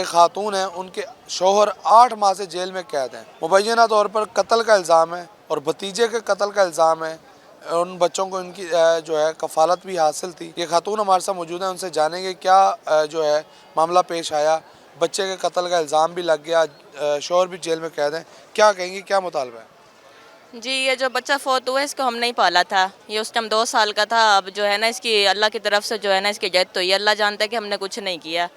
خاتون ہیں ان کے شوہر 8 ماہ سے جیل میں قید ہیں، مبینہ طور پر قتل کا الزام ہے اور بھتیجے کے قتل کا الزام ہے۔ ان بچوں کو ان کی جو ہے کفالت بھی حاصل تھی۔ یہ خاتون ہمارے ساتھ موجود ہیں، ان سے جانیں گے کیا جو ہے معاملہ پیش آیا۔ بچے کے قتل کا الزام بھی لگ گیا، شوہر بھی جیل میں قید ہیں، کیا کہیں گی، کیا مطالبہ ہے؟ جی، یہ جو بچہ فوت ہوا ہے اس کو ہم نہیں پالا تھا، یہ اس ٹائم 2 سال کا تھا۔ اب جو ہے نا اس کی اللہ کی طرف سے جو ہے نا اس کی ڈیتھ ہوئی ہے، اللہ جانتا ہے کہ ہم نے کچھ نہیں کیا۔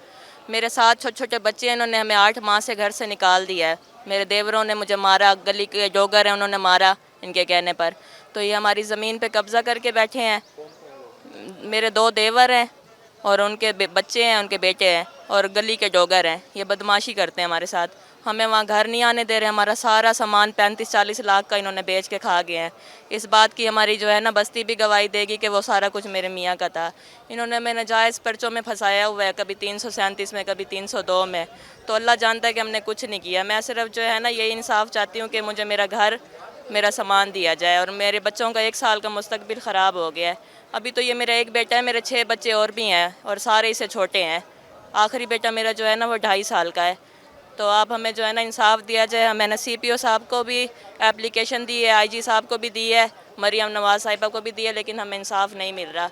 میرے ساتھ چھوٹے چھوٹے بچے ہیں، انہوں نے ہمیں 8 ماہ سے گھر سے نکال دیا ہے۔ میرے دیوروں نے مجھے مارا، گلی کے جوگر ہیں انہوں نے مارا ان کے کہنے پر، تو یہ ہماری زمین پہ قبضہ کر کے بیٹھے ہیں۔ میرے 2 دیور ہیں اور ان کے بچے ہیں، ان کے بیٹے ہیں اور گلی کے جوگر ہیں، یہ بدماشی کرتے ہیں ہمارے ساتھ۔ ہمیں وہاں گھر نہیں آنے دے رہے، ہمارا سارا سامان 35-40 لاکھ کا انہوں نے بیچ کے کھا گئے ہیں۔ اس بات کی ہماری جو ہے نا بستی بھی گواہی دے گی کہ وہ سارا کچھ میرے میاں کا تھا۔ انہوں نے میں ناجائز پرچوں میں پھنسایا ہوا ہے، کبھی 337 میں، کبھی 302 میں، تو اللہ جانتا ہے کہ ہم نے کچھ نہیں کیا۔ میں صرف جو ہے نا یہ انصاف چاہتی ہوں کہ مجھے میرا گھر، میرا سامان دیا جائے، اور میرے بچوں کا 1 سال کا مستقبل خراب ہو گیا ہے۔ ابھی تو یہ میرا ایک بیٹا ہے، میرے 6 بچے اور بھی ہیں اور سارے اس سے چھوٹے ہیں۔ آخری بیٹا میرا جو ہے نا وہ 2.5 سال کا ہے۔ تو آپ ہمیں جو ہے نا انصاف دیا جائے۔ میں نے CPO صاحب کو بھی اپلیکیشن دی ہے، IG صاحب کو بھی دی ہے، مریم نواز صاحبہ کو بھی دی ہے، لیکن ہمیں انصاف نہیں مل رہا۔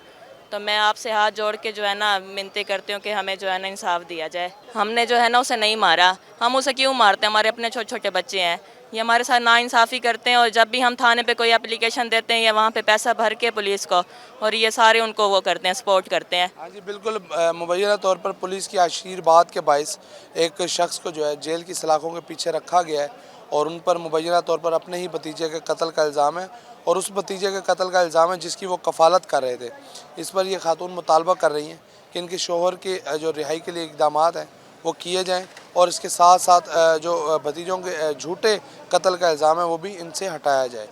تو میں آپ سے ہاتھ جوڑ کے جو ہے نا منتیں کرتی ہوں کہ ہمیں جو ہے نا انصاف دیا جائے۔ ہم نے جو ہے نا اسے نہیں مارا، ہم اسے کیوں مارتے ہیں؟ ہمارے اپنے چھوٹے چھوٹے بچے ہیں، یہ ہمارے ساتھ ناانصافی کرتے ہیں، اور جب بھی ہم تھانے پہ کوئی اپلیکیشن دیتے ہیں یا وہاں پہ پیسہ بھر کے پولیس کو، اور یہ سارے ان کو وہ کرتے ہیں، سپورٹ کرتے ہیں۔ ہاں جی بالکل، مبینہ طور پر پولیس کی عشیر بات کے باعث ایک شخص کو جو ہے جیل کی سلاخوں کے پیچھے رکھا گیا ہے اور ان پر مبینہ طور پر اپنے ہی بھتیجے کے قتل کا الزام ہے، اور اس بھتیجے کے قتل کا الزام ہے جس کی وہ کفالت کر رہے تھے۔ اس پر یہ خاتون مطالبہ کر رہی ہیں کہ ان کے شوہر کے جو رہائی کے لیے اقدامات ہیں وہ کیے جائیں، اور اس کے ساتھ ساتھ جو بھتیجوں کے جھوٹے قتل کا الزام ہے وہ بھی ان سے ہٹایا جائے۔